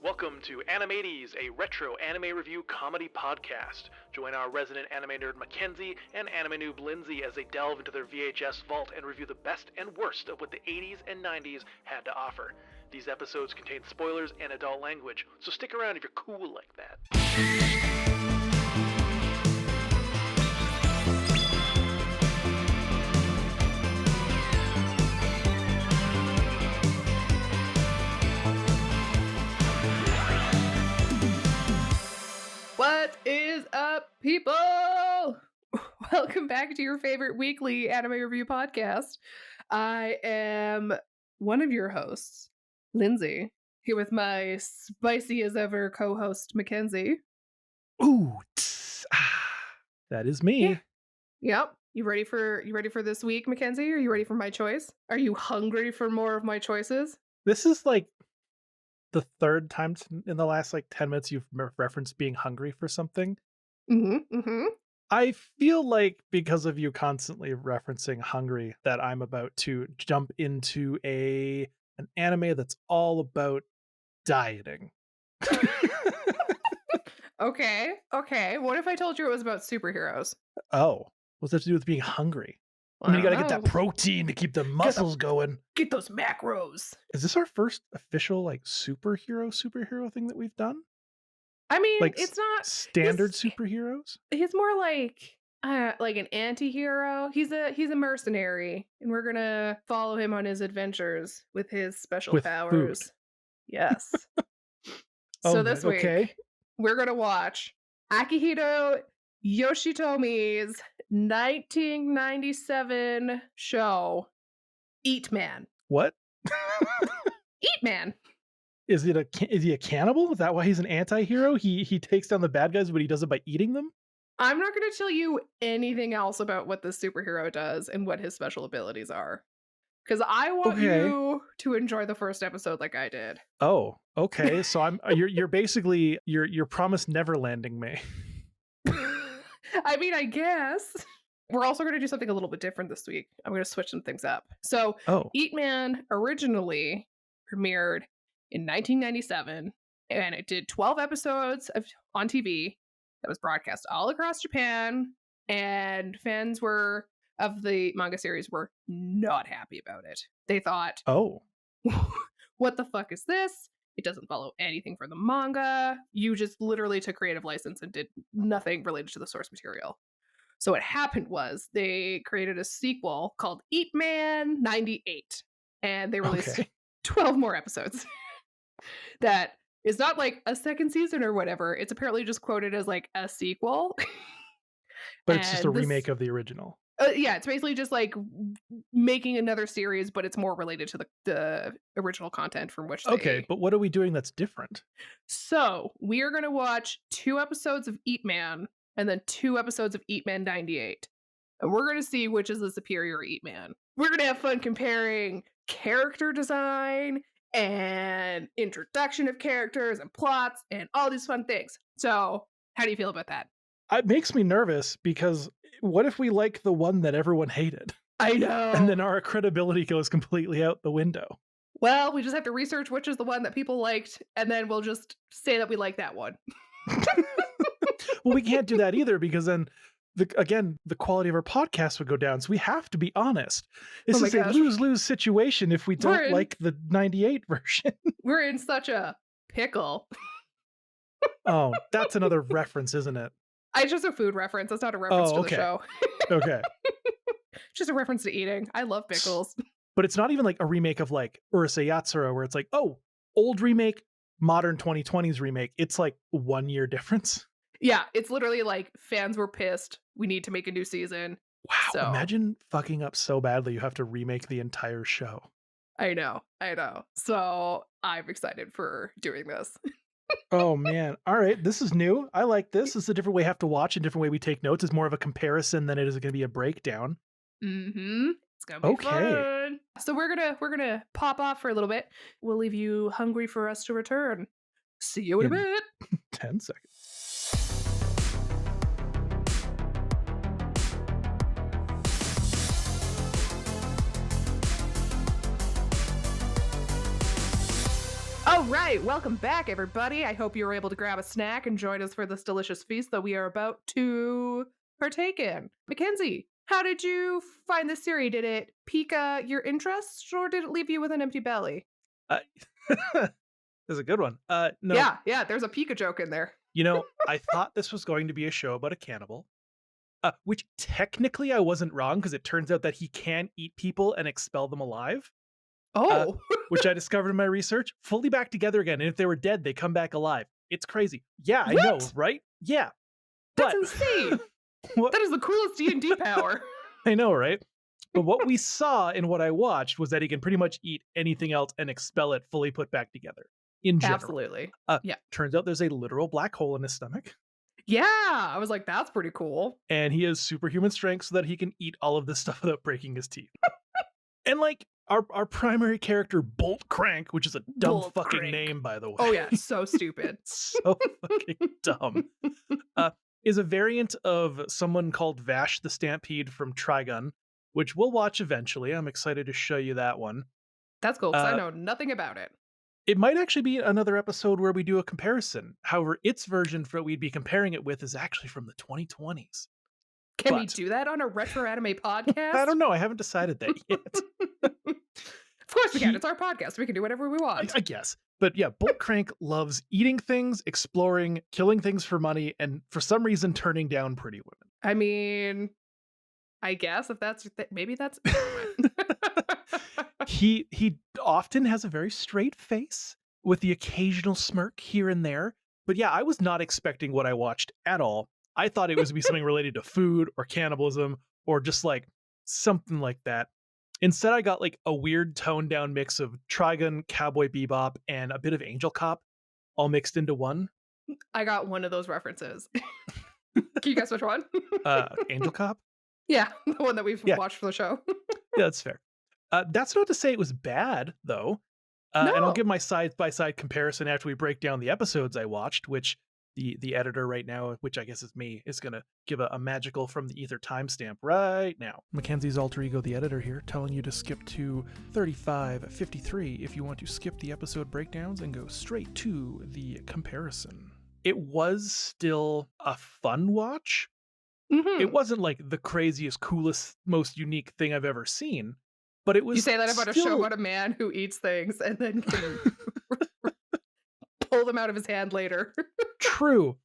Welcome to Animates, a retro anime review comedy podcast. Join our resident anime nerd Mackenzie and anime noob Lindsey as they delve into their VHS vault and review the best and worst of what the 80s and 90s had to offer. These episodes contain spoilers and adult language, so stick around if you're cool like that. What is up, people? Welcome back to your favorite weekly anime review podcast. I am one of your hosts, Lindsay, here with my spicy as ever co-host, Mackenzie. Ooh, that is me. Yeah. Yep. You ready for this week, Mackenzie? Are you ready for my choice? Are you hungry for more of my choices? This is like the third time in the last 10 minutes you've referenced being hungry for something. I feel like because of you constantly referencing hungry that I'm about to jump into an anime that's all about dieting. Okay. What if I told you it was about superheroes? Oh, what's that to do with being hungry? I mean, you gotta get that protein to keep the muscles going. Get those macros. Is this our first official superhero thing that we've done? I mean, it's not standard superheroes. He's more like an anti-hero. He's a mercenary, and we're gonna follow him on his adventures with his special powers. Food. Yes. So this week we're gonna watch Akihito Yoshitomi's 1997 show, Eat Man. What? Eat Man. Is he a cannibal? Is that why he's an anti-hero? He takes down the bad guys, but he does it by eating them? I'm not going to tell you anything else about what this superhero does and what his special abilities are. Because I want you to enjoy the first episode like I did. Oh, okay. So you're basically you're promised never landing me. I mean, I guess. We're also going to do something a little bit different this week. I'm going to switch some things up. So, Eat Man originally premiered in 1997, and it did 12 episodes on TV that was broadcast all across Japan, and fans of the manga series were not happy about it. They thought, what the fuck is this? It doesn't follow anything from the manga. You just literally took creative license and did nothing related to the source material. So what happened was they created a sequel called Eat Man 98, and they released 12 more episodes. That is not like a second season or whatever. It's apparently just quoted as like a sequel. But it's just a remake of the original. Yeah, it's basically just like making another series, but it's more related to the original content from which they... but what are we doing that's different? So we are going to watch 2 episodes of Eat Man and then 2 episodes of Eat Man 98. And we're going to see which is the superior Eat Man. We're going to have fun comparing character design and introduction of characters and plots and all these fun things. So how do you feel about that? It makes me nervous because what if we like the one that everyone hated? I know. And then our credibility goes completely out the window. Well, we just have to research which is the one that people liked, and then we'll just say that we like that one. Well, we can't do that either because then, the quality of our podcast would go down. So we have to be honest. This is a lose-lose situation if we don't like the 98 version. We're in such a pickle. Oh, that's another reference, isn't it? It's just a food reference. It's not a reference to the show. Okay. It's just a reference to eating. I love pickles. But it's not even like a remake of like Urusei Yatsura where it's like, old remake, modern 2020s remake. It's like 1 year difference. Yeah, it's literally like fans were pissed. We need to make a new season. Wow, so, imagine fucking up so badly you have to remake the entire show. I know. So I'm excited for doing this. Oh man. All right. This is new. I like this. This is a different way we have to watch, a different way we take notes. It's more of a comparison than it is going to be a breakdown. It's gonna be fun. So we're gonna pop off for a little bit. We'll leave you hungry for us to return. See you in a bit. 10 seconds. All right, welcome back, everybody. I hope you were able to grab a snack and join us for this delicious feast that we are about to partake in. Mackenzie, how did you find this series? Did it pique your interest, or did it leave you with an empty belly? That's a good one. No. Yeah, there's a Pika joke in there. I thought this was going to be a show about a cannibal, which technically I wasn't wrong, because it turns out that he can eat people and expel them alive. Oh. Which I discovered in my research. Fully back together again, and if they were dead, they come back alive. It's crazy. Yeah, What? I know, right? Yeah. That's insane. That is the coolest D&D power. I know, right? But what we saw in what I watched was that he can pretty much eat anything else and expel it fully put back together. In general. Absolutely. Yeah. Turns out there's a literal black hole in his stomach. Yeah, I was like, that's pretty cool. And he has superhuman strength so that he can eat all of this stuff without breaking his teeth. And like our primary character, Bolt Crank, which is a dumb fucking name, by the way. Oh yeah, so stupid. So fucking dumb. Is a variant of someone called Vash the Stampede from Trigun, which we'll watch eventually. I'm excited to show you that one. That's cool, because I know nothing about it. It might actually be another episode where we do a comparison. However, its version for what we'd be comparing it with is actually from the 2020s. Can we do that on a retro anime podcast? I don't know. I haven't decided that yet. Of course we can. It's our podcast. We can do whatever we want. I guess. But yeah, Bolt Crank loves eating things, exploring, killing things for money, and for some reason turning down pretty women. I mean, I guess if that's maybe that's he often has a very straight face with the occasional smirk here and there. But yeah, I was not expecting what I watched at all. I thought it was to be something related to food or cannibalism or just like something like that. Instead, I got like a weird toned down mix of Trigun, Cowboy Bebop, and a bit of Angel Cop all mixed into one. I got one of those references. Can you guess which one? Angel Cop? Yeah, the one that we've watched for the show. Yeah, that's fair. That's not to say it was bad, though. No. And I'll give my side-by-side comparison after we break down the episodes I watched, which the editor right now, which I guess is me, is going to give a magical from the ether timestamp right now. Mackenzie's alter ego, the editor here, telling you to skip to 35:53 if you want to skip the episode breakdowns and go straight to the comparison. It was still a fun watch. Mm-hmm. It wasn't like the craziest, coolest, most unique thing I've ever seen, but it was. You say that about a show about a man who eats things and then can pull them out of his hand later. True.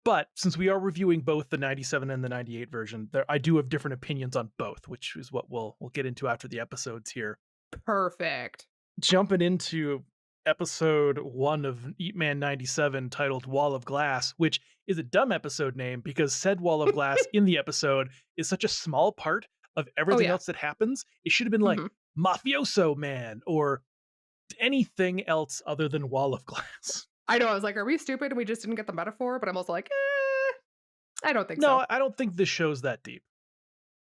But since we are reviewing both the 97 and the 98 version, I do have different opinions on both, which is what we'll get into after the episodes here. Perfect. Jumping into episode 1 of Eat Man 97, titled Wall of Glass, which is a dumb episode name because said Wall of Glass in the episode is such a small part of everything else that happens. It should have been like Mafioso Man or anything else other than Wall of Glass. I know, I was like, are we stupid and we just didn't get the metaphor? But I'm also like, I don't think so. No, I don't think this show's that deep.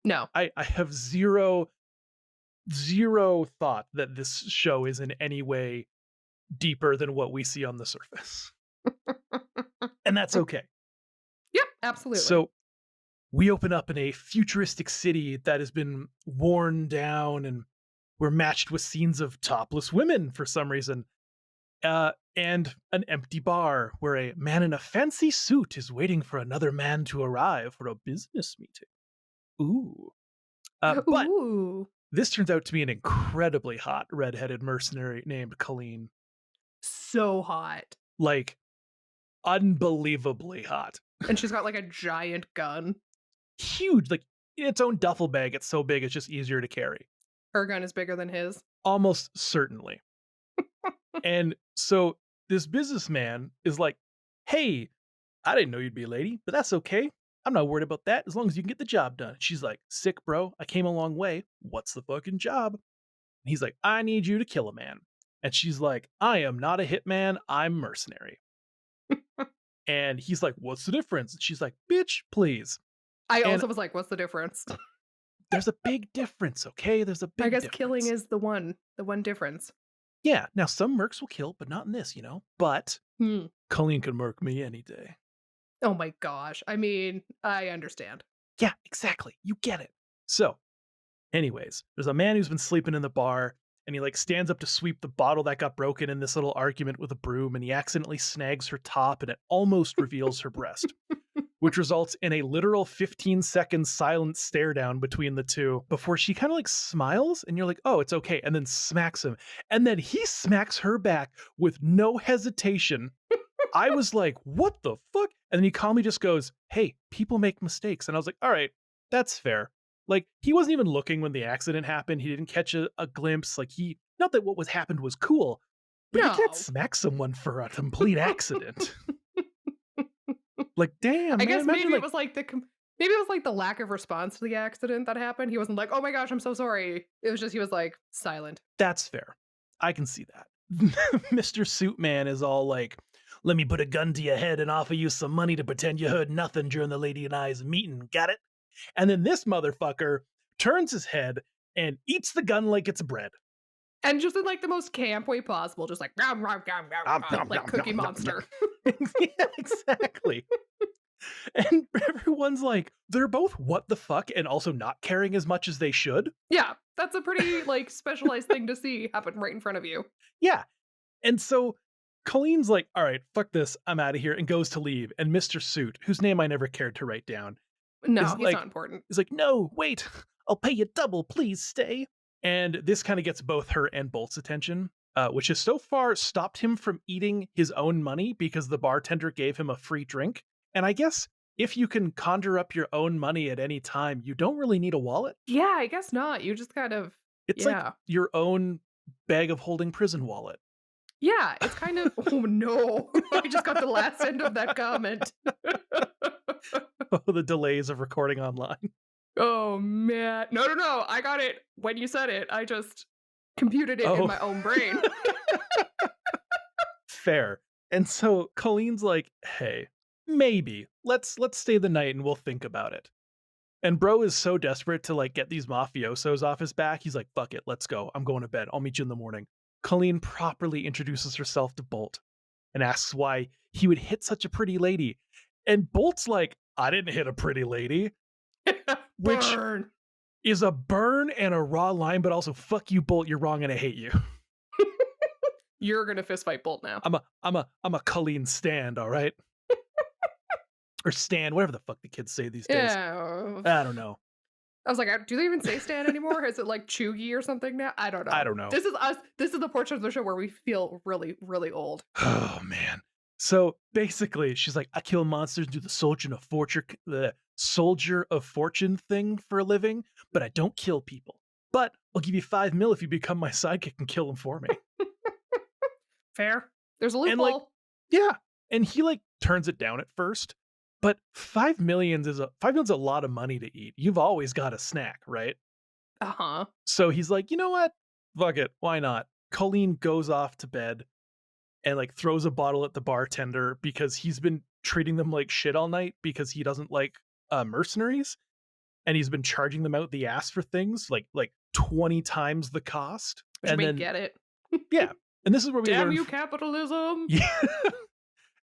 No. I have zero thought that this show is in any way deeper than what we see on the surface. And that's okay. Yep, absolutely. So we open up in a futuristic city that has been worn down, and we're matched with scenes of topless women for some reason. And an empty bar where a man in a fancy suit is waiting for another man to arrive for a business meeting. Ooh. But this turns out to be an incredibly hot redheaded mercenary named Culene. So hot. Like, unbelievably hot. And she's got like a giant gun. Huge. Like, in its own duffel bag, it's so big it's just easier to carry. Her gun is bigger than his? Almost certainly. And so this businessman is like, hey, I didn't know you'd be a lady, but that's okay. I'm not worried about that as long as you can get the job done. She's like, sick, bro. I came a long way. What's the fucking job? And he's like, I need you to kill a man. And she's like, I am not a hitman. I'm mercenary. And he's like, what's the difference? And she's like, bitch, please. I also was like, what's the difference? There's a big difference, okay? There's a big difference. I guess killing is the one difference. Yeah, now some mercs will kill, but not in this, you know? But Culene can merc me any day. Oh my gosh. I mean, I understand. Yeah, exactly. You get it. So, anyways, there's a man who's been sleeping in the bar, and he like stands up to sweep the bottle that got broken in this little argument with a broom, and he accidentally snags her top and it almost reveals her breast, which results in a literal 15-second silent stare down between the two before she kind of like smiles and you're like, oh, it's okay, and then smacks him. And then he smacks her back with no hesitation. I was like, what the fuck? And then he calmly just goes, hey, people make mistakes. And I was like, all right, that's fair. Like, he wasn't even looking when the accident happened. He didn't catch a glimpse. Like, not that what happened was cool, but you can't smack someone for a complete accident. Like, damn, I man, guess maybe it was like the lack of response to the accident that happened. He wasn't like, oh my gosh, I'm so sorry. It was just, he was like silent. That's fair. I can see that. Mr. Suit Man is all like, let me put a gun to your head and offer you some money to pretend you heard nothing during the lady and I's meeting. Got it? And then this motherfucker turns his head and eats the gun like it's bread. And just in like the most camp way possible, just like, like Cookie Monster. Yeah, exactly. And everyone's like, they're both what the fuck and also not caring as much as they should. Yeah, that's a pretty like specialized thing to see happen right in front of you. Yeah. And so Culene's like, all right, fuck this, I'm out of here, and goes to leave. And Mr. Suit, whose name I never cared to write down, no, he's like, not important. He's like, no, wait, I'll pay you double, please stay. And this kind of gets both her and Bolt's attention, which has so far stopped him from eating his own money because the bartender gave him a free drink. And I guess if you can conjure up your own money at any time, you don't really need a wallet. Yeah, I guess not. You just kind of... It's like your own bag of holding prison wallet. Yeah, it's kind of... Oh, no. I just got the last end of that comment. Oh, the delays of recording online. Oh, man. No. I got it when you said it. I just computed it in my own brain. Fair. And so Culene's like, hey, maybe. Let's stay the night and we'll think about it. And bro is so desperate to like get these mafiosos off his back. He's like, fuck it, let's go. I'm going to bed. I'll meet you in the morning. Culene properly introduces herself to Bolt and asks why he would hit such a pretty lady. And Bolt's like, I didn't hit a pretty lady. Which is a burn and a raw line, but also fuck you, Bolt, you're wrong and I hate you. You're gonna fist fight Bolt now. I'm a Culene stand, all right? Or stand, whatever the fuck the kids say these days. Yeah. I don't know. I was like, do they even say stand anymore? Is it like chuggy or something now? I don't know. This is us. This is the portion of the show where we feel really, really old. Oh, man. So basically, she's like, I kill monsters and do the soldier of fortune thing for a living, but I don't kill people. But I'll give you $5 million if you become my sidekick and kill them for me. Fair. There's a loophole. And like, yeah. And he like turns it down at first, but $5 million is a lot of money to eat. You've always got a snack, right? Uh-huh. So he's like, you know what? Fuck it. Why not? Culene goes off to bed and like throws a bottle at the bartender because he's been treating them like shit all night because he doesn't like mercenaries, and he's been charging them out the ass for things like 20 times the cost. Which and then get it. Yeah. And this is where we Damn learn you, capitalism. Yeah.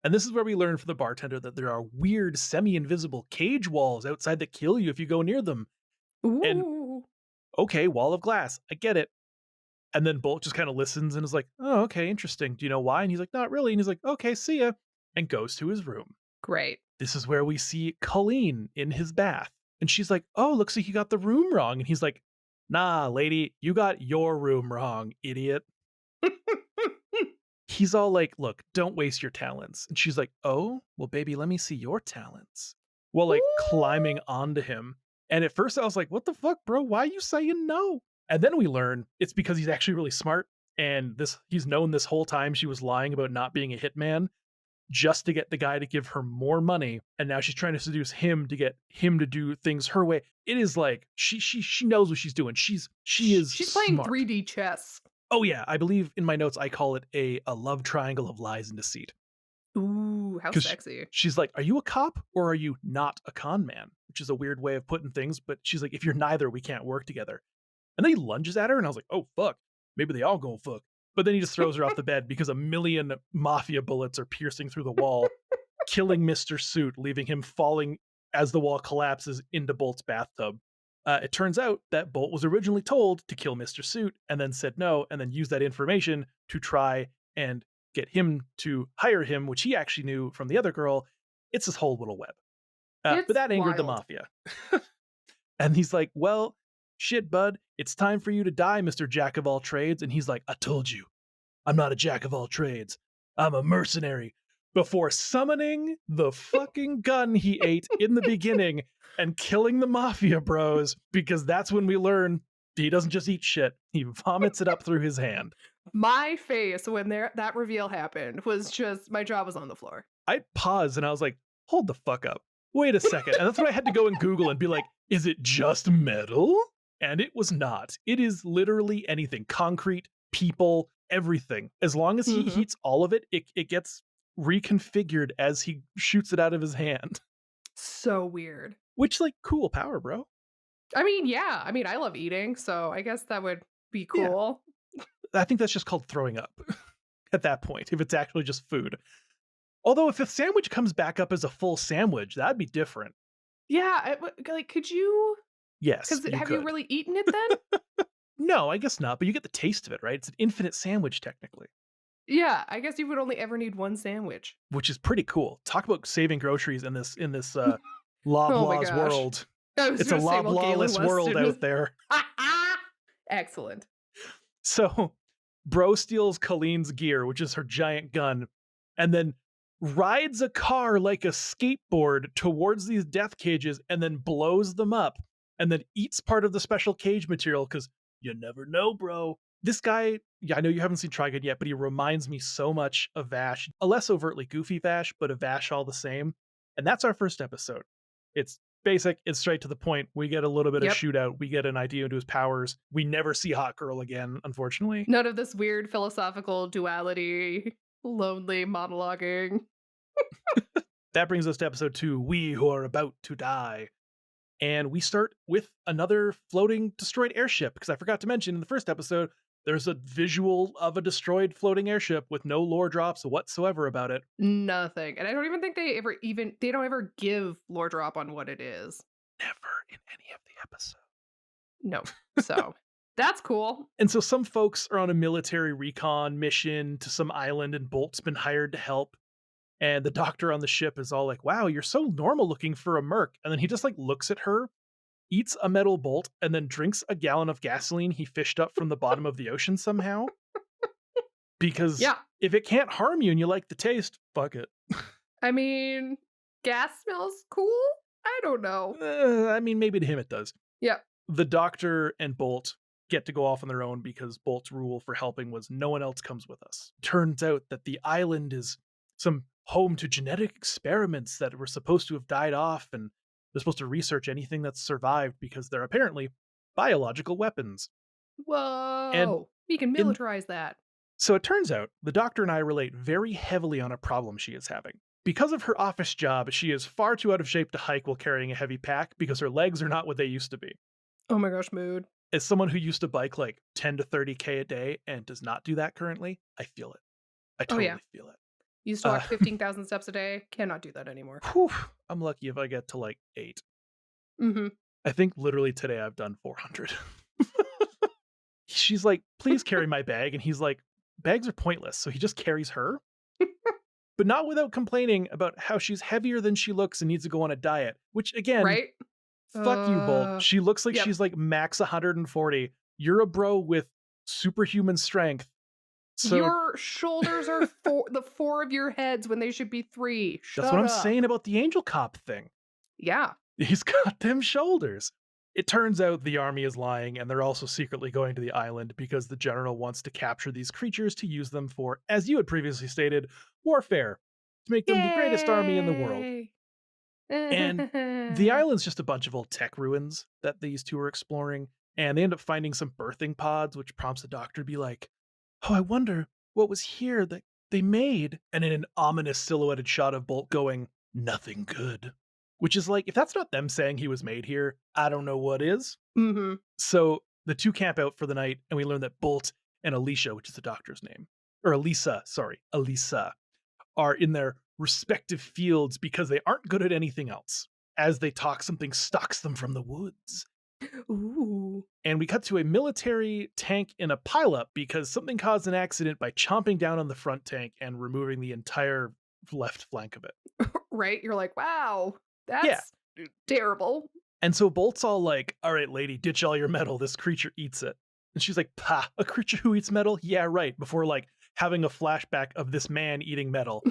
And this is where we learn from the bartender that there are weird semi-invisible cage walls outside that kill you if you go near them. Ooh. And okay, wall of glass. I get it. And then Bolt just kind of listens and is like, oh, okay, interesting. Do you know why? And he's like, not really. And he's like, okay, see ya. And goes to his room. Great. This is where we see Culene in his bath. And she's like, oh, looks like you got the room wrong. And he's like, nah, lady, you got your room wrong, idiot. He's all like, look, don't waste your talents. And she's like, oh, well, baby, let me see your talents. While like climbing onto him. And at first I was like, what the fuck, bro? Why are you saying no? And then we learn it's because he's actually really smart. And he's known this whole time she was lying about not being a hitman just to get the guy to give her more money. And now she's trying to seduce him to get him to do things her way. It is like, she knows what she's doing. She's playing smart. 3D chess. Oh yeah, I believe in my notes I call it a love triangle of lies and deceit. Ooh, how sexy. She's like, are you a cop or are you not a con man? Which is a weird way of putting things, but she's like, if you're neither, we can't work together. And then he lunges at her and I was like, oh fuck, maybe they all go fuck. But then he just throws her off the bed because 1,000,000 mafia bullets are piercing through the wall, killing Mr. Suit, leaving him falling as the wall collapses into Bolt's bathtub. It turns out that Bolt was originally told to kill Mr. Suit and then said no, and then used that information to try and get him to hire him, which he actually knew from the other girl. It's this whole little web. But that angered the mafia. And he's like, well, shit, bud, it's time for you to die, Mr. Jack of all trades. And he's like, I told you, I'm not a jack of all trades. I'm a mercenary. Before summoning the fucking gun he ate in the beginning and killing the mafia bros, because that's when we learn he doesn't just eat shit. He vomits it up through his hand. My face when that reveal happened was just, my jaw was on the floor. I paused and I was like, hold the fuck up. Wait a second. And that's when I had to go and Google and be like, is it just metal? And it was not. It is literally anything. Concrete, people, everything. As long as he heats all of it, it gets reconfigured as he shoots it out of his hand. So weird. Which, like, cool power, bro. I mean, yeah. I mean, I love eating, so I guess that would be cool. Yeah. I think that's just called throwing up at that point, if it's actually just food. Although if a sandwich comes back up as a full sandwich, that'd be different. Yeah, like, could you? Yes. Because have you really eaten it then? No, I guess not, but you get the taste of it, right? It's an infinite sandwich, technically. Yeah, I guess you would only ever need one sandwich. Which is pretty cool. Talk about saving groceries in this lawless world. It's a lawless world out there. Excellent. So, Bro steals Culene's gear, which is her giant gun, and then rides a car like a skateboard towards these death cages and then blows them up and then eats part of the special cage material because you never know, bro. This guy, I know you haven't seen Trigun yet, but he reminds me so much of Vash. A less overtly goofy Vash, but a Vash all the same. And that's our first episode. It's basic. It's straight to the point. We get a little bit of shootout. We get an idea into his powers. We never see Hot Girl again, unfortunately. None of this weird philosophical duality, lonely monologuing. That brings us to episode 2, We Who Are About to Die. And we start with another floating destroyed airship, because I forgot to mention in the first episode, there's a visual of a destroyed floating airship with no lore drops whatsoever about it. Nothing. And I don't even think they don't ever give lore drop on what it is. Never in any of the episodes. No. So that's cool. And so some folks are on a military recon mission to some island and Bolt's been hired to help. And the doctor on the ship is all like, wow, you're so normal looking for a merc. And then he just like looks at her, eats a metal bolt, and then drinks a gallon of gasoline he fished up from the bottom of the ocean somehow. Because if it can't harm you and you like the taste, fuck it. I mean, gas smells cool? I don't know. I mean, maybe to him it does. Yeah. The doctor and Bolt get to go off on their own because Bolt's rule for helping was no one else comes with us. Turns out that the island is some home to genetic experiments that were supposed to have died off, and they're supposed to research anything that's survived because they're apparently biological weapons. Whoa. And we can militarize that. So it turns out the doctor and I relate very heavily on a problem she is having. Because of her office job, she is far too out of shape to hike while carrying a heavy pack because her legs are not what they used to be. Oh my gosh, mood. As someone who used to bike like 10 to 30K a day and does not do that currently, I feel it. I totally feel it. Used to walk 15,000 steps a day. Cannot do that anymore. Whew, I'm lucky if I get to like 8. Mm-hmm. I think literally today I've done 400. She's like, please carry my bag. And he's like, bags are pointless. So he just carries her. But not without complaining about how she's heavier than she looks and needs to go on a diet. Which again, fuck you, Bolt. She looks like she's like max 140. You're a bro with superhuman strength. So, your shoulders are the 4 of your heads when they should be 3. That's what I'm saying about the Angel Cop thing. Yeah. He's got them shoulders. It turns out the army is lying, and they're also secretly going to the island because the general wants to capture these creatures to use them for, as you had previously stated, warfare, to make them the greatest army in the world. And the island's just a bunch of old tech ruins that these two are exploring, and they end up finding some birthing pods, which prompts the doctor to be like, oh, I wonder what was here that they made. And in an ominous silhouetted shot of Bolt going, nothing good. Which is like, if that's not them saying he was made here, I don't know what is. Mm-hmm. So the two camp out for the night, and we learn that Bolt and Alicia, which is the doctor's name, or Elisa, are in their respective fields because they aren't good at anything else. As they talk, something stalks them from the woods. Ooh. And we cut to a military tank in a pileup because something caused an accident by chomping down on the front tank and removing the entire left flank of it. Right? You're like, wow, Yeah. that's terrible. And so Bolt's all like, all right, lady, ditch all your metal. This creature eats it. And she's like, pah, a creature who eats metal? Yeah, right. Before like having a flashback of this man eating metal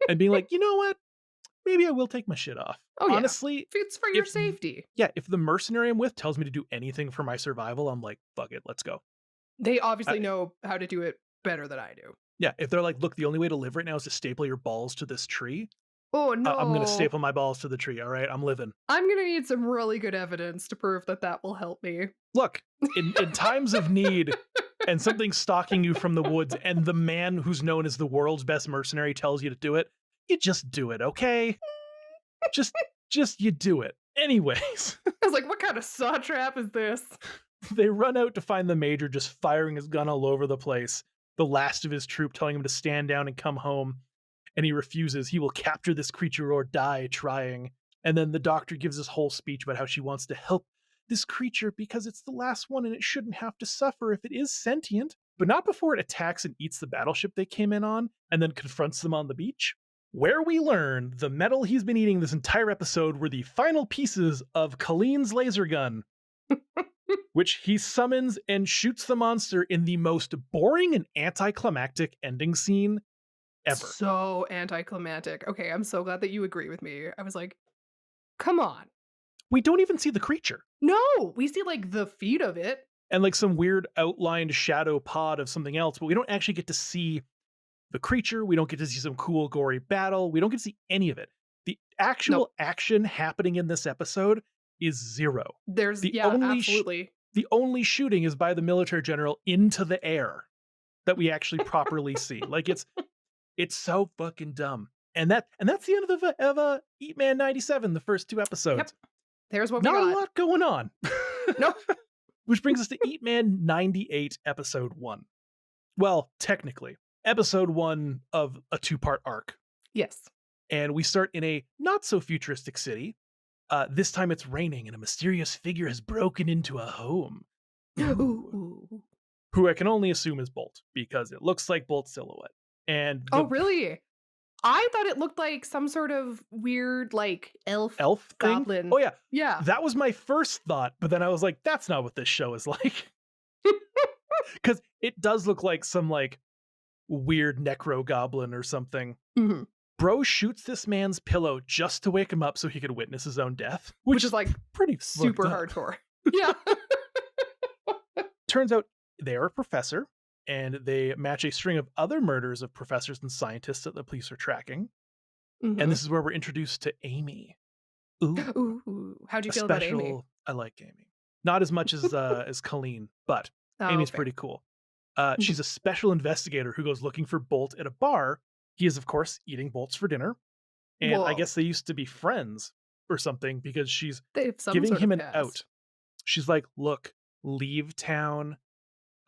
and being like, you know what? Maybe I will take my shit off. Oh, honestly, yeah. It's for your safety. Yeah, if the mercenary I'm with tells me to do anything for my survival, I'm like, fuck it, let's go. They obviously know how to do it better than I do. Yeah, if they're like, look, the only way to live right now is to staple your balls to this tree. Oh, no. I'm going to staple my balls to the tree, all right? I'm living. I'm going to need some really good evidence to prove that that will help me. Look, in times of need and something stalking you from the woods and the man who's known as the world's best mercenary tells you to do it, you just do it, okay? just you do it. Anyways. I was like, what kind of saw trap is this? They run out to find the major just firing his gun all over the place. The last of his troop telling him to stand down and come home. And he refuses. He will capture this creature or die trying. And then the doctor gives this whole speech about how she wants to help this creature because it's the last one and it shouldn't have to suffer if it is sentient. But not before it attacks and eats the battleship they came in on and then confronts them on the beach. Where we learn the metal he's been eating this entire episode were the final pieces of Culene's laser gun, which he summons and shoots the monster in the most boring and anticlimactic ending scene ever. So anticlimactic. Okay, I'm so glad that you agree with me. I was like, come on. We don't even see the creature. No, we see like the feet of it. And like some weird outlined shadow pod of something else, but we don't actually get to see the creature. We don't get to see some cool, gory battle. We don't get to see any of it. The actual action happening in this episode is zero. Absolutely. The only shooting is by the military general into the air that we actually properly see. Like it's so fucking dumb. And that's the end of Eat Man 97, the first two episodes. Yep. There's what we got. Not a lot going on. Nope. Which brings us to Eat Man 98, episode 1. Well, technically, episode 1 of a 2-part arc. Yes. And we start in a not so futuristic city. This time it's raining and a mysterious figure has broken into a home. Ooh. Who I can only assume is Bolt because it looks like Bolt's silhouette. And oh, really? I thought it looked like some sort of weird, like, elf goblin. Thing? Oh, yeah. Yeah. That was my first thought, but then I was like, that's not what this show is like. Because it does look like some, like, weird necro goblin or something. Mm-hmm. Bro shoots this man's pillow just to wake him up so he could witness his own death. Which is, like, pretty super hardcore. Yeah. Turns out they are a professor. And they match a string of other murders of professors and scientists that the police are tracking. Mm-hmm. And this is where we're introduced to Amy. Ooh. How'd you feel about Amy? I like Amy. Not as much as Culene, but Amy's pretty cool. She's a special investigator who goes looking for Bolt at a bar. He is, of course, eating Bolts for dinner. And I guess they used to be friends or something because she's giving him an out. She's like, look, leave town.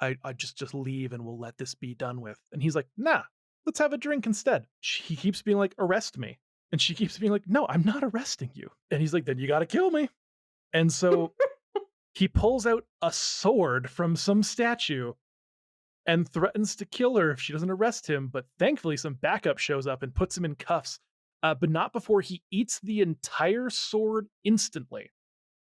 I just leave and we'll let this be done with. And he's like, nah, let's have a drink instead. He keeps being like, arrest me. And she keeps being like, no, I'm not arresting you. And he's like, then you got to kill me. And so he pulls out a sword from some statue and threatens to kill her if she doesn't arrest him. But thankfully some backup shows up and puts him in cuffs, but not before he eats the entire sword instantly.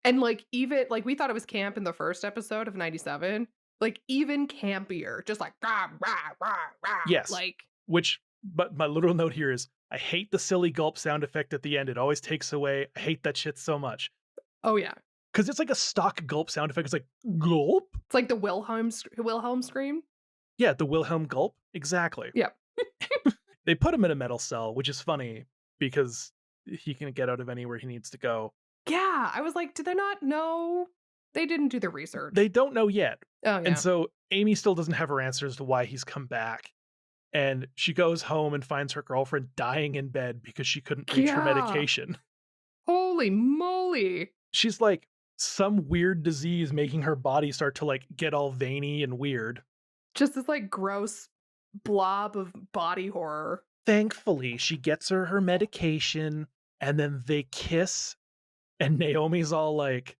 And like, even like we thought it was camp in the first episode of 97. Like, even campier, just like, rah, rah, rah, rah. Yes. Like, but my literal note here is, I hate the silly gulp sound effect at the end. It always takes away. I hate that shit so much. Oh, yeah. Because it's like a stock gulp sound effect. It's like, gulp? It's like the Wilhelm scream? Yeah, the Wilhelm gulp. Exactly. Yeah. They put him in a metal cell, which is funny because he can get out of anywhere he needs to go. Yeah, I was like, did they not know? They didn't do the research. They don't know yet. Oh, yeah. And so Amy still doesn't have her answers to why he's come back. And she goes home and finds her girlfriend dying in bed because she couldn't reach her medication. Holy moly. She's like some weird disease making her body start to like get all veiny and weird. Just this like gross blob of body horror. Thankfully, she gets her medication and then they kiss. And Naomi's all like,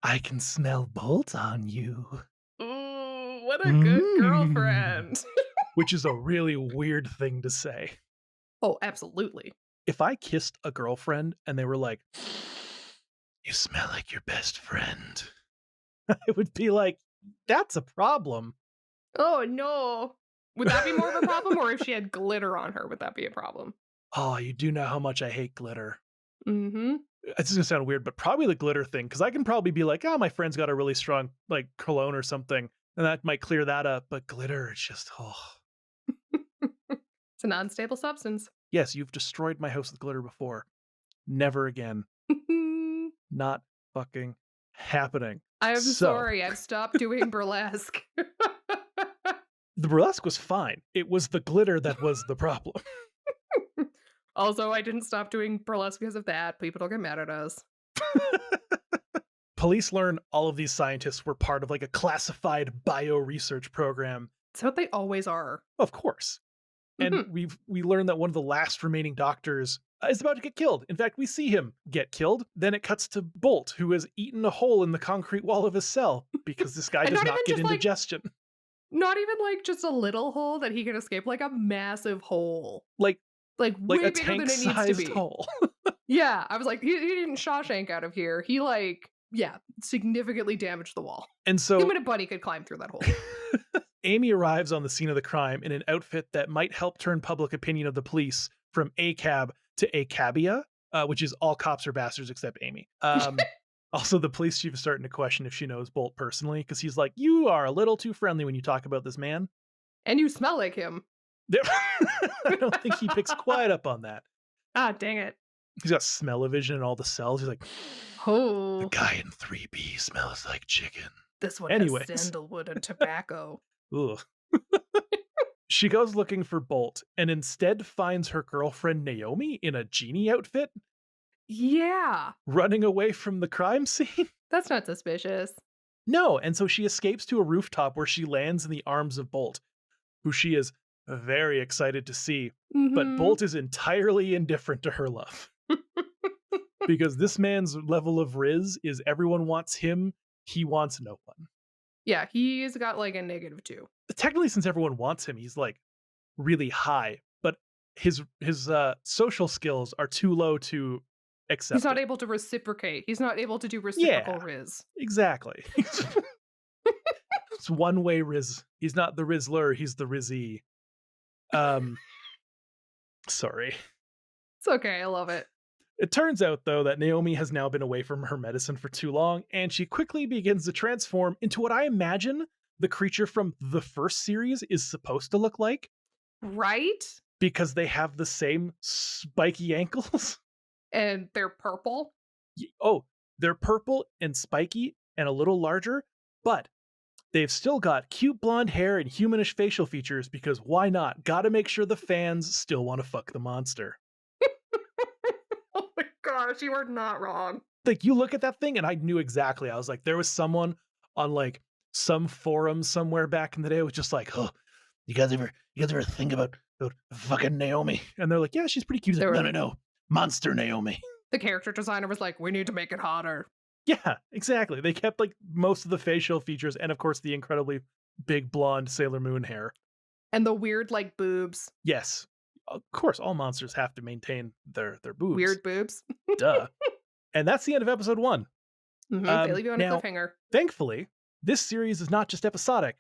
I can smell Bolt on you. Ooh, what a good girlfriend. Which is a really weird thing to say. Oh, absolutely. If I kissed a girlfriend and they were like, you smell like your best friend, it would be like, that's a problem. Oh, no. Would that be more of a problem? Or if she had glitter on her, would that be a problem? Oh, you do know how much I hate glitter. Mm-hmm. It's going to sound weird, but probably the glitter thing, because I can probably be like, oh, my friend's got a really strong like cologne or something, and that might clear that up. But glitter, it's just, oh. It's an unstable substance. Yes, you've destroyed my house with glitter before. Never again. Not fucking happening. I'm sorry. I've stopped doing burlesque. The burlesque was fine. It was the glitter that was the problem. Also, I didn't stop doing burlesque because of that. People don't get mad at us. Police learn all of these scientists were part of like a classified bio research program. That's what they always are. Of course. And we learn that one of the last remaining doctors is about to get killed. In fact, we see him get killed. Then it cuts to Bolt, who has eaten a hole in the concrete wall of his cell because this guy does not get indigestion. Not even like just a little hole that he can escape, like a massive hole. Like way a bigger than it needs to be. hole. Yeah, I was like, he didn't Shawshank out of here. He significantly damaged the wall. And so him and a buddy could climb through that hole. Amy arrives on the scene of the crime in an outfit that might help turn public opinion of the police from ACAB to ACABia, which is all cops are bastards except Amy. Also, the police chief is starting to question if she knows Bolt personally, because he's like, you are a little too friendly when you talk about this man. And you smell like him. I don't think he picks quite up on that. Ah, dang it. He's got smell-o-vision in all the cells. He's like, oh, the guy in 3B smells like chicken. This one has sandalwood and tobacco. Ugh. She goes looking for Bolt and instead finds her girlfriend Naomi in a genie outfit. Yeah. Running away from the crime scene. That's not suspicious. No, and so she escapes to a rooftop where she lands in the arms of Bolt, who she is very excited to see. But Bolt is entirely indifferent to her love. Because this man's level of riz is everyone wants him, he wants no one. Yeah, he's got like a -2. Technically, since everyone wants him, he's like really high, but his social skills are too low to accept. He's not able to reciprocate. He's not able to do reciprocal riz. Exactly. It's one-way riz. He's not the Rizzler, he's the Rizzy. Sorry. It's okay, I love it. It turns out, though, that Naomi has now been away from her medicine for too long, and she quickly begins to transform into what I imagine the creature from the first series is supposed to look like. Right? Because they have the same spiky ankles. And they're purple? Oh, they're purple and spiky and a little larger, but they've still got cute blonde hair and humanish facial features because why not? Gotta make sure the fans still want to fuck the monster. Oh my gosh, you are not wrong. Like, you look at that thing and I knew exactly. I was like, there was someone on like some forum somewhere back in the day who was just like, oh, you guys ever think about fucking Naomi? And they're like, yeah, she's pretty cute. Like, no. Monster Naomi. The character designer was like, we need to make it hotter. Yeah, exactly. They kept like most of the facial features and of course the incredibly big blonde Sailor Moon hair. And the weird like boobs. Yes. Of course, all monsters have to maintain their boobs. Weird boobs. Duh. And that's the end of episode 1. They leave you on a cliffhanger. Thankfully, this series is not just episodic.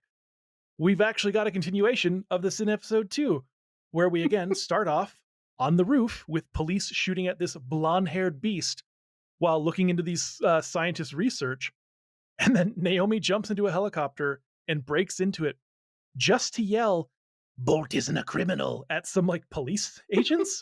We've actually got a continuation of this in episode 2, where we again start off on the roof with police shooting at this blonde-haired beast while looking into these scientists' research. And then Naomi jumps into a helicopter and breaks into it just to yell, Bolt isn't a criminal, at some like police agents.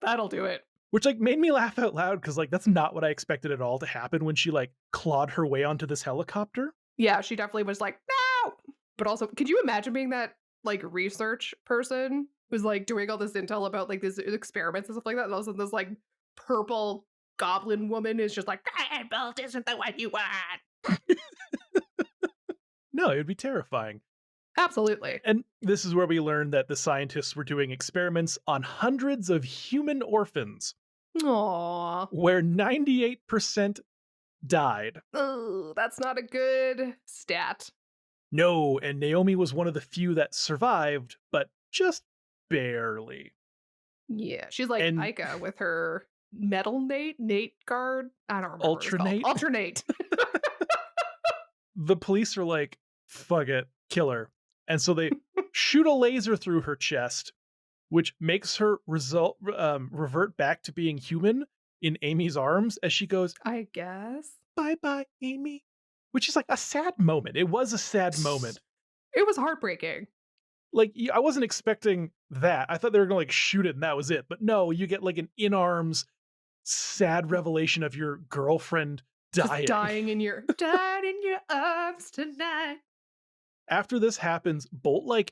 That'll do it. Which like made me laugh out loud because like that's not what I expected at all to happen when she like clawed her way onto this helicopter. Yeah, she definitely was like, no! But also, could you imagine being that like research person who's like doing all this intel about like these experiments and stuff like that, and all of a sudden this like purple goblin woman is just like, Bolt isn't the one you want. No, it would be terrifying. Absolutely. And this is where we learn that the scientists were doing experiments on hundreds of human orphans. Aww. Where 98% died. Oh, that's not a good stat. No, and Naomi was one of the few that survived, but just barely. Yeah, she's like And Ica with her metal Nate guard. I don't remember what it's called. alternate. Alternate. The police are like, fuck it, kill her. And so they shoot a laser through her chest, which makes her revert back to being human in Amy's arms as she goes, I guess. Bye-bye, Amy. Which is like a sad moment. It was a sad moment. It was heartbreaking. Like, I wasn't expecting that. I thought they were going to like shoot it and that was it. But no, you get like an in-arms sad revelation of your girlfriend dying. Just died in your arms tonight. After this happens, Bolt like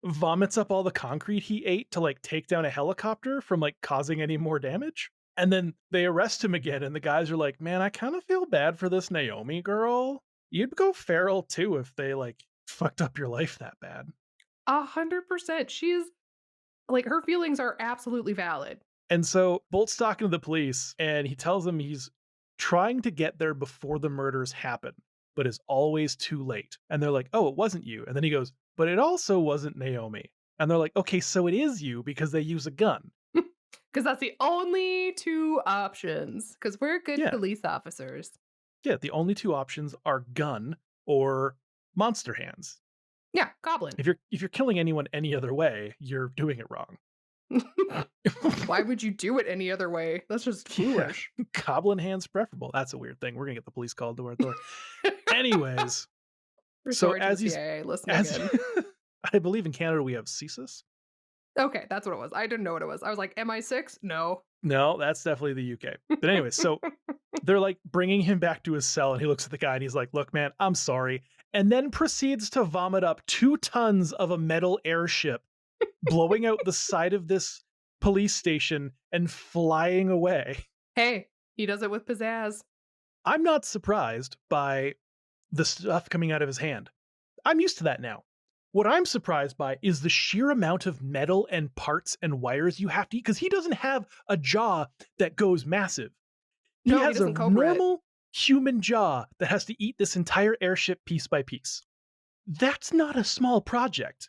vomits up all the concrete he ate to like take down a helicopter from like causing any more damage. And then they arrest him again, and the guys are like, man, I kind of feel bad for this Naomi girl. You'd go feral too if they like fucked up your life that bad. 100%. She's like, her feelings are absolutely valid. And so Bolt's talking to the police, and he tells them he's trying to get there before the murders happen, but is always too late. And they're like, oh, it wasn't you. And then he goes, but it also wasn't Naomi. And they're like, okay, so it is you because they use a gun. Because that's the only two options. Because we're good police officers. Yeah, the only two options are gun or monster hands. Yeah, goblin. If you're killing anyone any other way, you're doing it wrong. Why would you do it any other way? That's just foolish. Yeah. Goblin hands preferable. That's a weird thing. We're gonna get the police called to our door. Anyways, so as he's I believe in Canada we have CSIS. Okay, that's what it was. I didn't know what it was. I was like, MI6? No, that's definitely the UK. But anyways, so they're like bringing him back to his cell, and he looks at the guy and he's like, look, man, I'm sorry. And then proceeds to vomit up 2 tons of a metal airship, blowing out the side of this police station and flying away. Hey, he does it with pizzazz. I'm not surprised by the stuff coming out of his hand. I'm used to that now. What I'm surprised by is the sheer amount of metal and parts and wires you have to eat, because he doesn't have a jaw that goes massive. He has a normal human jaw that has to eat this entire airship piece by piece. That's not a small project.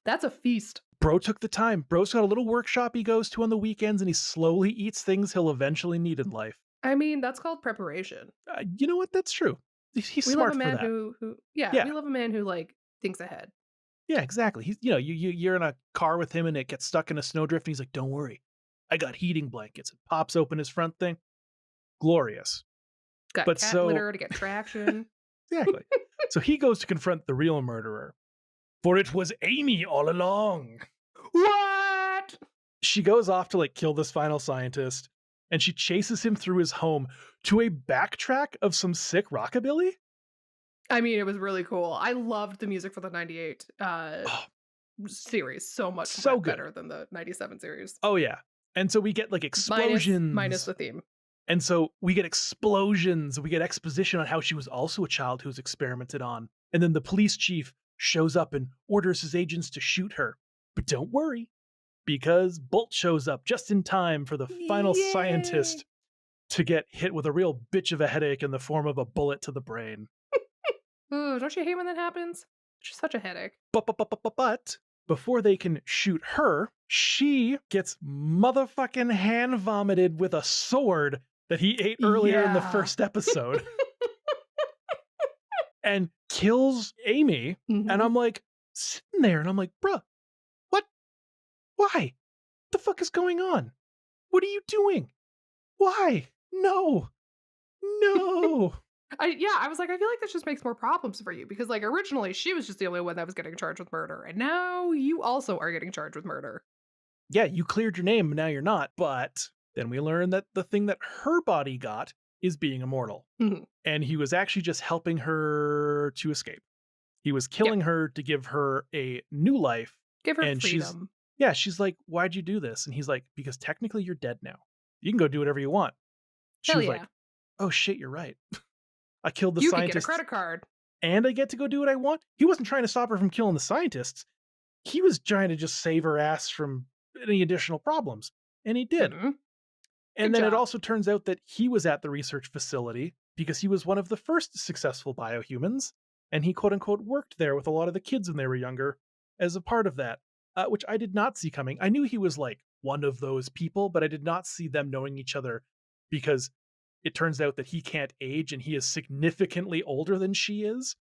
That's a feast. Bro took the time. Bro's got a little workshop he goes to on the weekends, and he slowly eats things he'll eventually need in life. I mean, that's called preparation. You know what? That's true. He's smart for that. We love a man who we love a man who like thinks ahead. Yeah, exactly. He's you're in a car with him and it gets stuck in a snowdrift, and he's like, "Don't worry, I got heating blankets." And pops open his front thing. Glorious. Got cat litter to get traction. Exactly. So he goes to confront the real murderer. For it was Amy all along. What? She goes off to like kill this final scientist, and she chases him through his home to a backtrack of some sick rockabilly. I mean, it was really cool. I loved the music for the 98 series so much. So good. Better than the 97 series. Oh, yeah. And so we get like explosions. Minus the theme. And so we get explosions. We get exposition on how she was also a child who was experimented on. And then the police chief shows up and orders his agents to shoot her. But don't worry, because Bolt shows up just in time for the final scientist to get hit with a real bitch of a headache in the form of a bullet to the brain. Ooh, don't you hate when that happens? It's just such a headache. But before they can shoot her, she gets motherfucking hand vomited with a sword that he ate earlier in the first episode. And kills Amy. Mm-hmm. And I'm like, sitting there, and I'm like, bruh, what? Why? What the fuck is going on? What are you doing? Why? No. I was like, I feel like this just makes more problems for you, because like originally she was just the only one that was getting charged with murder, and now you also are getting charged with murder. Yeah, you cleared your name, now you're not. But then we learn that the thing that her body got is being immortal. Mm-hmm. And he was actually just helping her to escape. He was killing her to give her a new life. Give her freedom. She's like, why'd you do this? And he's like, because technically you're dead now. You can go do whatever you want. She was like, oh shit, you're right. I killed the scientist. You can get a credit card. And I get to go do what I want. He wasn't trying to stop her from killing the scientists. He was trying to just save her ass from any additional problems. And he did. Mm-hmm. And then it also turns out that he was at the research facility because he was one of the first successful biohumans, and he quote unquote worked there with a lot of the kids when they were younger as a part of that, which I did not see coming. I knew he was like one of those people, but I did not see them knowing each other because it turns out that he can't age and he is significantly older than she is.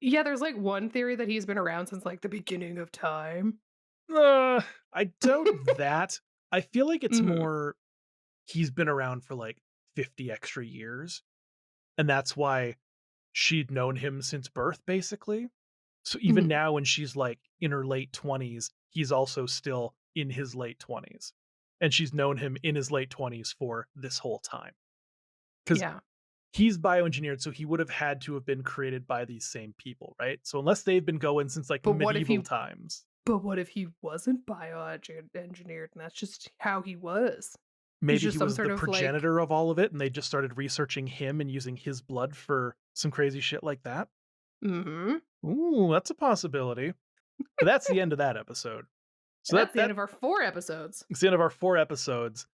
Yeah, there's like one theory that he's been around since like the beginning of time. I doubt that. I feel like it's more he's been around for like 50 extra years. And that's why she'd known him since birth, basically. So even now when she's like in her late 20s, he's also still in his late 20s. And she's known him in his late 20s for this whole time. Because he's bioengineered, so he would have had to have been created by these same people, right? So unless they've been going since like medieval times. But what if he wasn't bioengineered and that's just how he was? Maybe he was the progenitor of all of it and they just started researching him and using his blood for some crazy shit like that. Ooh, that's a possibility. But that's the end of that episode. So that's the end of our 4 episodes. It's the end of our 4 episodes,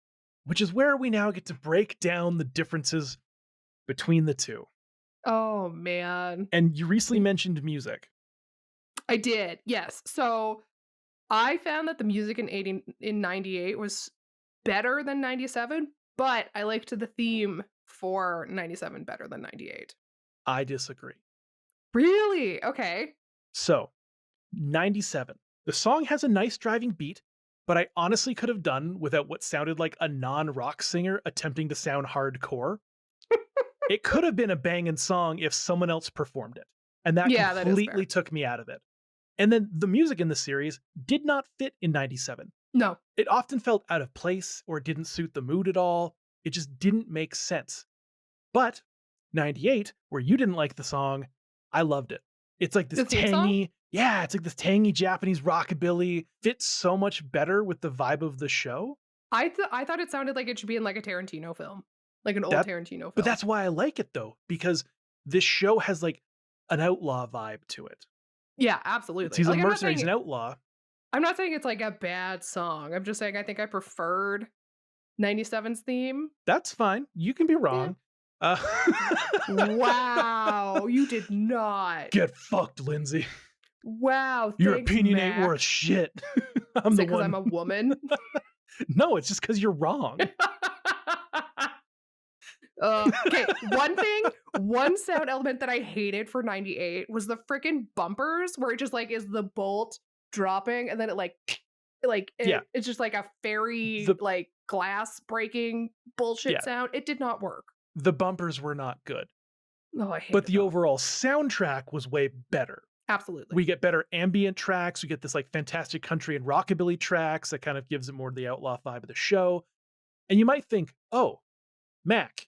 which is where we now get to break down the differences between the two. Oh, man. And you recently mentioned music. I did, yes. So I found that the music in 98 was better than 97, but I liked the theme for 97 better than 98. I disagree. Really? Okay. So, 97. The song has a nice driving beat, but I honestly could have done without what sounded like a non-rock singer attempting to sound hardcore. It could have been a banging song if someone else performed it. And that completely took me out of it. And then the music in the series did not fit in 97. No. It often felt out of place or it didn't suit the mood at all. It just didn't make sense. But 98, where you didn't like the song, I loved it. It's like this tangy, it's like this tangy Japanese rockabilly. Fits so much better with the vibe of the show. I thought it sounded like it should be in like a Tarantino film. Like an old Tarantino film. But that's why I like it though, because this show has like an outlaw vibe to it. Yeah, absolutely. He's a mercenary, he's an outlaw. I'm not saying it's like a bad song. I'm just saying I think I preferred 97's theme. That's fine. You can be wrong. Yeah. Wow, you did not. Get fucked, Lindsey. Wow, your opinion ain't worth shit. I'm the one. Because I'm a woman? No, it's just because you're wrong. Okay, one sound element that I hated for 98 was the freaking bumpers, where it just like is the bolt dropping and then it's just like a fairy like glass breaking bullshit sound. It did not work. The bumpers were not good. Oh, I hate it. But the overall soundtrack was way better. Absolutely. We get better ambient tracks. We get this like fantastic country and rockabilly tracks that kind of gives it more of the outlaw vibe of the show. And you might think, oh, Mac,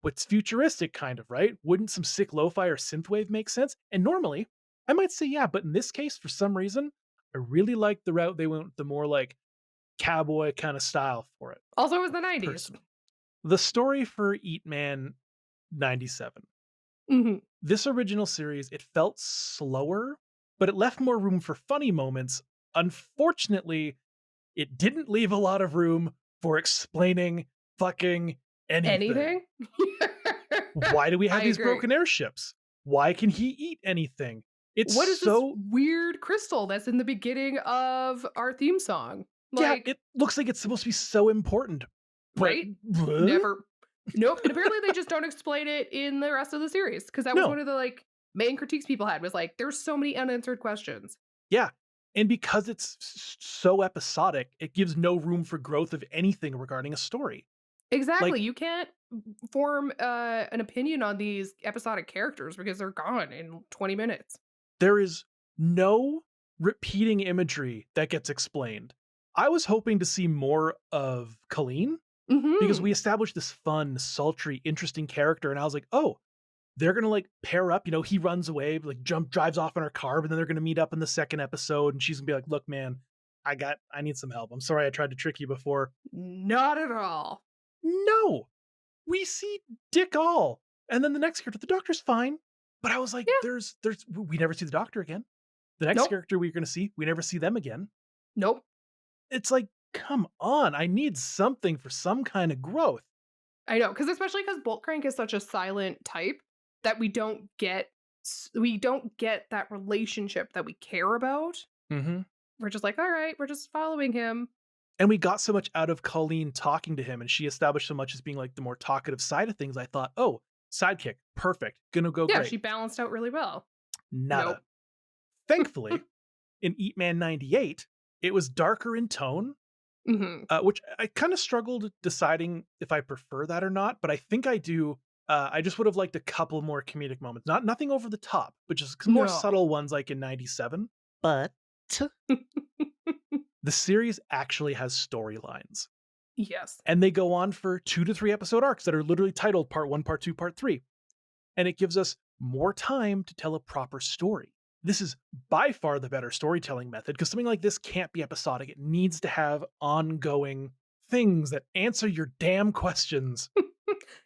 what's futuristic kind of, right? Wouldn't some sick lo-fi or synthwave make sense? And normally, I might say yeah, but in this case, for some reason, I really liked the route they went, the more like cowboy kind of style for it. Also, it was the 90s. Personally. The story for Eat Man 97. This original series, it felt slower, but it left more room for funny moments. Unfortunately, it didn't leave a lot of room for explaining fucking anything. Why do we have these broken airships? Why can he eat anything? What is this weird crystal that's in the beginning of our theme song? Like, it looks like it's supposed to be so important. Right? Never. Nope. And apparently they just don't explain it in the rest of the series, because that was one of the like main critiques people had, was like, there's so many unanswered questions. Yeah. And because it's so episodic, it gives no room for growth of anything regarding a story. Exactly. Like, you can't form an opinion on these episodic characters because they're gone in 20 minutes. There is no repeating imagery that gets explained. I was hoping to see more of Culene, because we established this fun, sultry, interesting character, and I was like, oh, they're gonna like pair up. You know, he runs away, like drives off in her car, but then they're gonna meet up in the second episode, and she's gonna be like, look, man, I need some help. I'm sorry I tried to trick you before. Not at all. No, we see Dick All, and then the next character, the doctor's fine, but I was like, we never see the doctor again. The next character we're gonna see, we never see them again. Nope. It's like, come on, I need something for some kind of growth. I know, especially because Bolt Crank is such a silent type that we don't get that relationship that we care about. Mm-hmm. We're just like, all right, we're just following him. And we got so much out of Culene talking to him, and she established so much as being like the more talkative side of things. I thought, oh, sidekick, perfect, gonna go Yeah, great. she balanced out really well. Nada. Nope. Thankfully, in Eat Man 98, it was darker in tone, which I kind of struggled deciding if I prefer that or not, but I think I do. I just would have liked a couple more comedic moments. Nothing over the top, but just more subtle ones like in 97. But the series actually has storylines. Yes. And they go on for 2 to 3 episode arcs that are literally titled Part 1, Part 2, Part 3. And it gives us more time to tell a proper story. This is by far the better storytelling method because something like this can't be episodic. It needs to have ongoing things that answer your damn questions.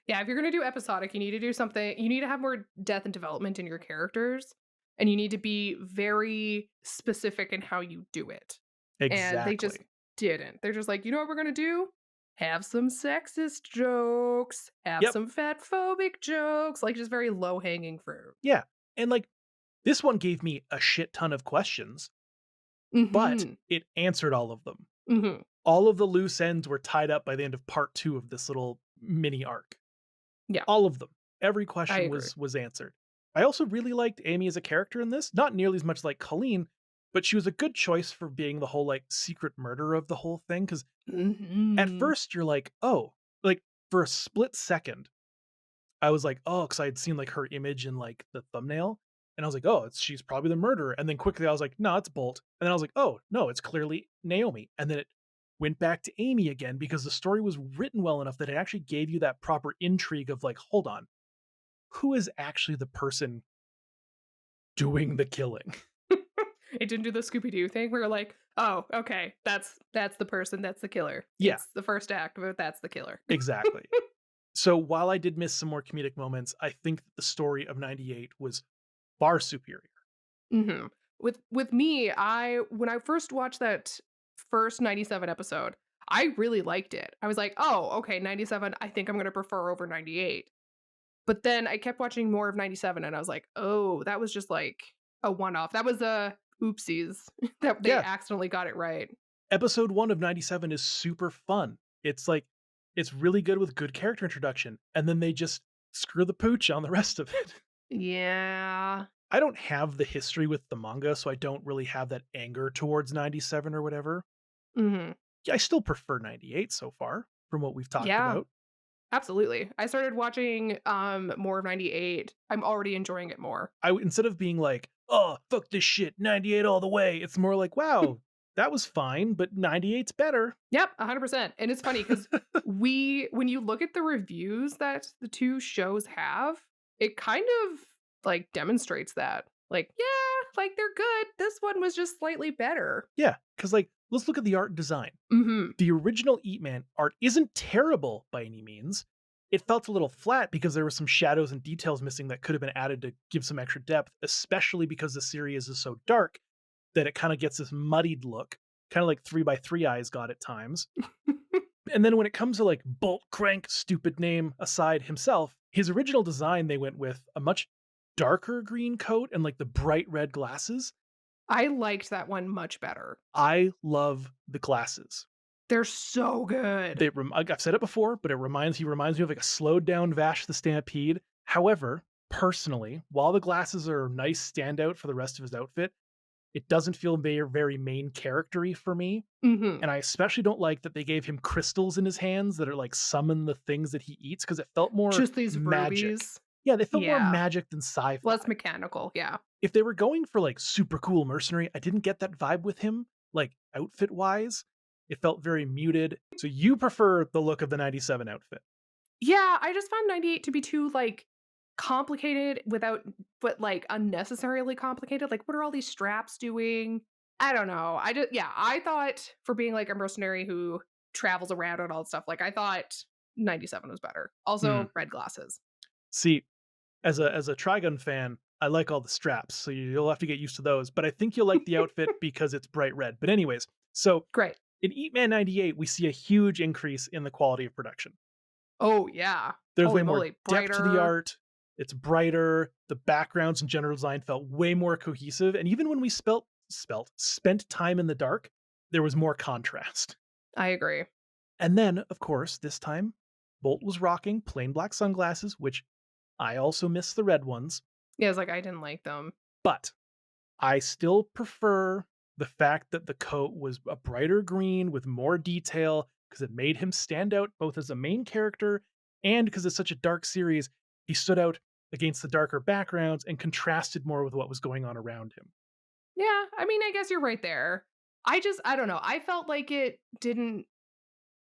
Yeah, if you're going to do episodic, you need to do something. You need to have more depth and development in your characters, and you need to be very specific in how you do it. Exactly. And they just didn't. They're just like, you know what we're going to do? Have some sexist jokes, have some fat phobic jokes, like just very low hanging fruit. Yeah. And like this one gave me a shit ton of questions, but it answered all of them. All of the loose ends were tied up by the end of Part 2 of this little mini arc. Yeah. All of them. Every question was answered. I also really liked Amy as a character in this, not nearly as much like Culene, but she was a good choice for being the whole like secret murderer of the whole thing. Because at first you're like, oh, like for a split second, I was like, oh, because I had seen like her image in like the thumbnail, and I was like, oh, she's probably the murderer. And then quickly I was like, no, it's Bolt. And then I was like, oh no, it's clearly Naomi. And then it went back to Amy again because the story was written well enough that it actually gave you that proper intrigue of like, hold on, who is actually the person doing the killing? It didn't do the Scooby-Doo thing where you're like, oh, okay, that's the person, that's the killer. Yeah. It's the first act, but that's the killer. Exactly. So while I did miss some more comedic moments, I think that the story of 98 was far superior. With me, when I first watched that first 97 episode, I really liked it. I was like, oh, okay, 97, I think I'm going to prefer over 98. But then I kept watching more of 97 and I was like, oh, that was just like a one-off. That was a oopsies that they accidentally got it right. Episode 1 of 97 is super fun. It's like, it's really good with good character introduction. And then they just screw the pooch on the rest of it. Yeah. I don't have the history with the manga, so I don't really have that anger towards 97 or whatever. I still prefer 98 so far from what we've talked about. Absolutely. I started watching more of 98. I'm already enjoying it more. Instead of being like, oh, fuck this shit, 98 all the way, it's more like, wow, that was fine, but 98's better. Yep, 100%. And it's funny because when you look at the reviews that the two shows have, it kind of like demonstrates that. Like, yeah, like they're good. This one was just slightly better. Yeah, because like, let's look at the art and design. The original Eat Man art isn't terrible by any means. It felt a little flat because there were some shadows and details missing that could have been added to give some extra depth, especially because the series is so dark that it kind of gets this muddied look, kind of like 3x3 Eyes got at times. And then when it comes to like Bolt Crank, stupid name aside himself, his original design, they went with a much darker green coat and like the bright red glasses. I liked that one much better. I love the glasses. They're so good. I've said it before, but he reminds me of like a slowed down Vash the Stampede. However, personally, while the glasses are a nice standout for the rest of his outfit, it doesn't feel very main character-y for me. And I especially don't like that they gave him crystals in his hands that are like summon the things that he eats because it felt more just these magic. Rubies. Yeah, they felt more magic than sci-fi. Less mechanical, yeah. If they were going for like super cool mercenary, I didn't get that vibe with him, like outfit-wise. It felt very muted. So you prefer the look of the 97 outfit? Yeah, I just found 98 to be too like complicated but like unnecessarily complicated. Like, what are all these straps doing? I don't know. I thought for being like a mercenary who travels around and all that stuff, like I thought 97 was better. Also, red glasses. See, as a Trigun fan, I like all the straps, so you'll have to get used to those. But I think you'll like the outfit because it's bright red. But anyways, so great. in Eat Man 98, we see a huge increase in the quality of production. Oh, yeah. There's Holy way more moly, depth to the brighter. art. It's brighter. The backgrounds and general design felt way more cohesive. And even when we spent time in the dark, there was more contrast. I agree. And then, of course, this time, Bolt was rocking plain black sunglasses, which I also miss the red ones. Yeah, it's like I didn't like them. But I still prefer the fact that the coat was a brighter green with more detail because it made him stand out both as a main character and because it's such a dark series, he stood out against the darker backgrounds and contrasted more with what was going on around him. Yeah, I mean, I guess you're right there. I don't know. I felt like it didn't,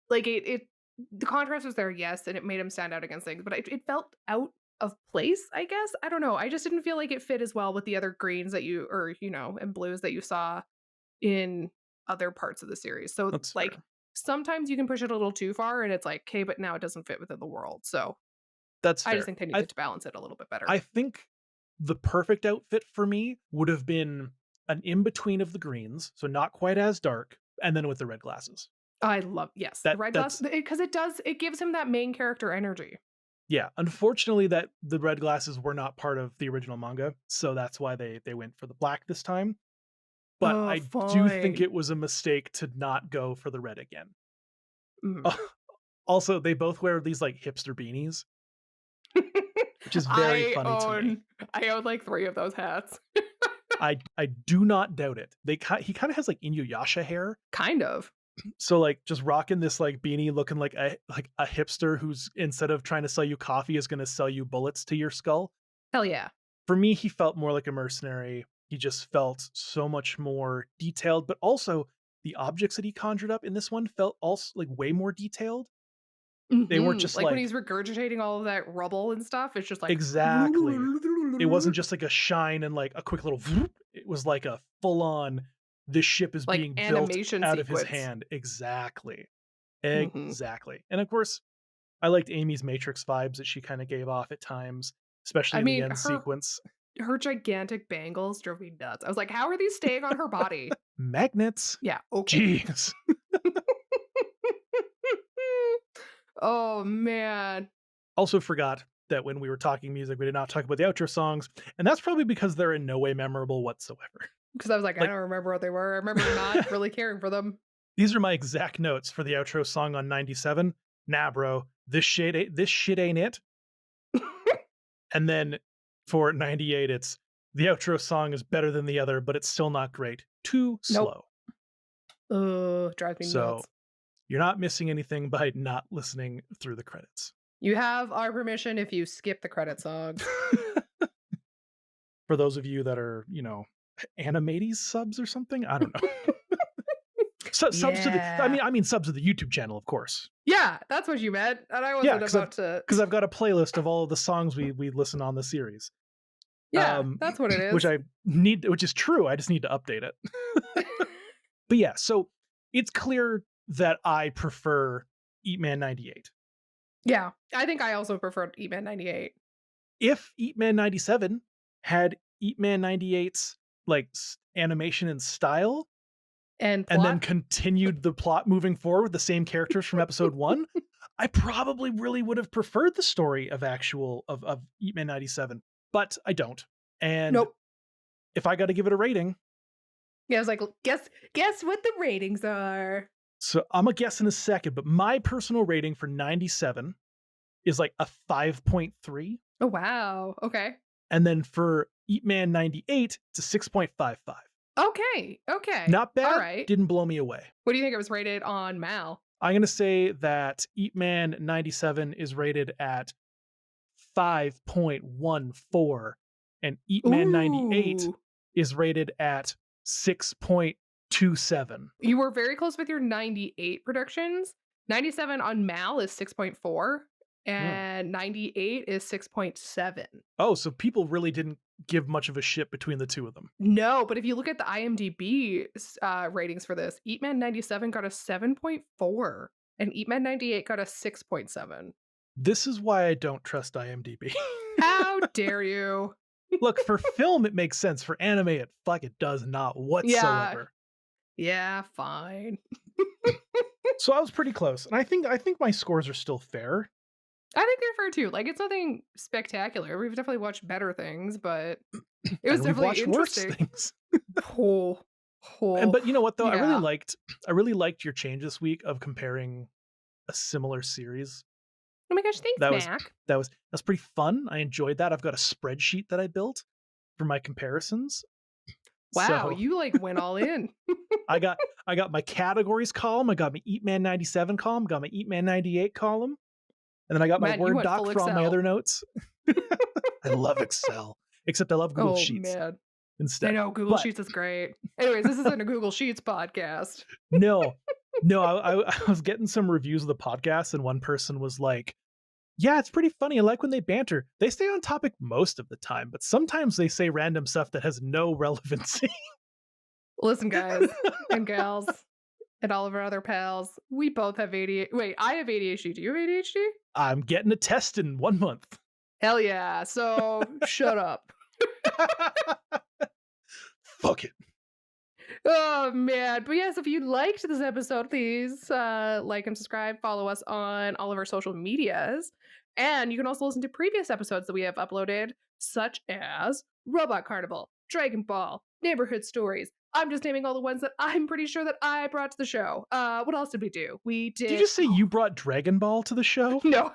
like the contrast was there, yes, and it made him stand out against things, but it felt out of place, I guess. I don't know. I just didn't feel like it fit as well with the other greens that and blues that you saw in other parts of the series. So That's like fair. sometimes you can push it a little too far and it's like, okay, but now it doesn't fit within the world. So That's fair. I just think they needed to balance it a little bit better. I think the perfect outfit for me would have been an in-between of the greens, so not quite as dark, and then with the red glasses. I love, yes, the red glasses, because it gives him that main character energy. Yeah, unfortunately that the red glasses were not part of the original manga, so that's why they went for the black this time. But I do think it was a mistake to not go for the red again. Also, they both wear these like hipster beanies, which is very funny to me. I own like 3 of those hats. I do not doubt it. He kind of has like Inuyasha hair. Kind of. So like just rocking this like beanie, looking like a hipster who's, instead of trying to sell you coffee, is going to sell you bullets to your skull. Hell yeah. For me, he felt more like a mercenary. He just felt so much more detailed, but also the objects that he conjured up in this one felt also like way more detailed. Mm-hmm. They weren't just like when he's regurgitating all of that rubble and stuff. It's just like exactly. It wasn't just like a shine and like a quick little. It was like a full on. This ship is like being built out of his hand. Exactly. Exactly. And of course, I liked Amy's Matrix vibes that she kind of gave off at times, especially in the end sequence. Her gigantic bangles drove me nuts. I was like, how are these staying on her body? Magnets. Yeah. Okay. Jeez. Oh, man. Also forgot that when we were talking music, we did not talk about the outro songs. And that's probably because they're in no way memorable whatsoever. Because I was like, I don't remember what they were. I remember not really caring for them. These are my exact notes for the outro song on 97. Nah, bro, this shit ain't it. And then for 98, it's the outro song is better than the other, but it's still not great. Too slow. Drives me nuts. So you're not missing anything by not listening through the credits. You have our permission if you skip the credit songs. For those of you that are, Animates subs or something, I don't know. Subs to the I mean subs to the YouTube channel, of course. Yeah, that's what you meant. And I wasn't about to, because I've got a playlist of all of the songs we listen on the series. Yeah, that's what it is. Which is true. I just need to update it. But yeah, so it's clear that I prefer Eat Man 98. Yeah, I think I also prefer Eat Man 98. If Eat Man 97 had Eat Man 98's like animation and style and then continued the plot moving forward with the same characters from episode 1, I probably really would have preferred the story of Eat Man 97, but I don't. And if I got to give it a rating, I was like, guess what the ratings are. So I'm gonna guess in a second, but my personal rating for 97 is like a 5.3. Oh wow. Okay. And then for Eat Man 98, it's a 6.55. Okay. Not bad. All right. Didn't blow me away. What do you think it was rated on Mal? I'm going to say that Eat Man 97 is rated at 5.14 and Eat Man 98 is rated at 6.27. You were very close with your 98 predictions. 97 on Mal is 6.4 and 98 is 6.7. Oh, so people really didn't give much of a shit between the two of them. No, but if you look at the IMDb ratings for this, Eat Man 97 got a 7.4 and Eat Man 98 got a 6.7. This is why I don't trust IMDb. How dare you? Look, for film it makes sense. For anime it does not whatsoever. Yeah, fine. So I was pretty close. And I think my scores are still fair. I think they're fair too. Like, it's nothing spectacular. We've definitely watched better things, but it was definitely interesting. Worse things. But you know what though? Yeah. I really liked your change this week of comparing a similar series. Oh my gosh, thanks, Mac. That's pretty fun. I enjoyed that. I've got a spreadsheet that I built for my comparisons. Wow, you like went all in. I got my categories column, I got my Eat Man 97 column, got my Eat Man 98 column, and then I got my Word doc for all my other notes. I love Excel, except I love Google Sheets. Man. Instead. I know Google Sheets is great. Anyways, this isn't a Google Sheets podcast. No, I was getting some reviews of the podcast, and one person was like, yeah, it's pretty funny. I like when they banter. They stay on topic most of the time, but sometimes they say random stuff that has no relevancy. Listen, guys and gals and all of our other pals, we both have ADHD. Wait, I have ADHD. Do you have ADHD? I'm getting a test in 1 month. Hell yeah. So shut up. Fuck it. Oh man. But yes, if you liked this episode, please like and subscribe, follow us on all of our social medias. And you can also listen to previous episodes that we have uploaded, such as Robot Carnival, Dragon Ball, Neighborhood Stories. I'm just naming all the ones that I'm pretty sure that I brought to the show. What else did we do? Did you just say you brought Dragon Ball to the show? No.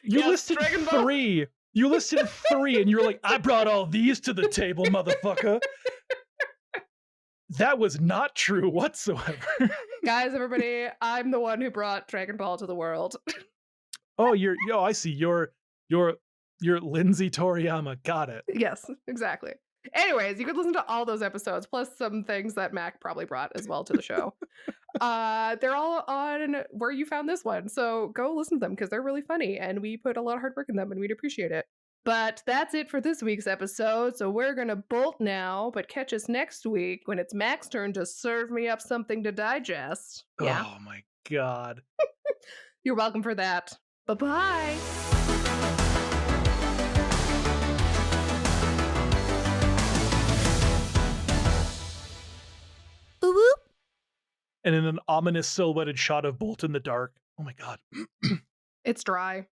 You listed Dragon Ball. 3. You listed 3 and you were like, I brought all these to the table, motherfucker. That was not true whatsoever. Guys, everybody, I'm the one who brought Dragon Ball to the world. I see. You're Lindsey Toriyama. Got it. Yes, exactly. Anyways, you could listen to all those episodes, plus some things that Mac probably brought as well to the show. They're all on where you found this one. So go listen to them because they're really funny and we put a lot of hard work in them and we'd appreciate it. But that's it for this week's episode. So we're going to bolt now, but catch us next week when it's Mac's turn to serve me up something to digest. Yeah. Oh my God. You're welcome for that. Bye-bye. And in an ominous silhouetted shot of Bolt in the dark. Oh my God. It's dry.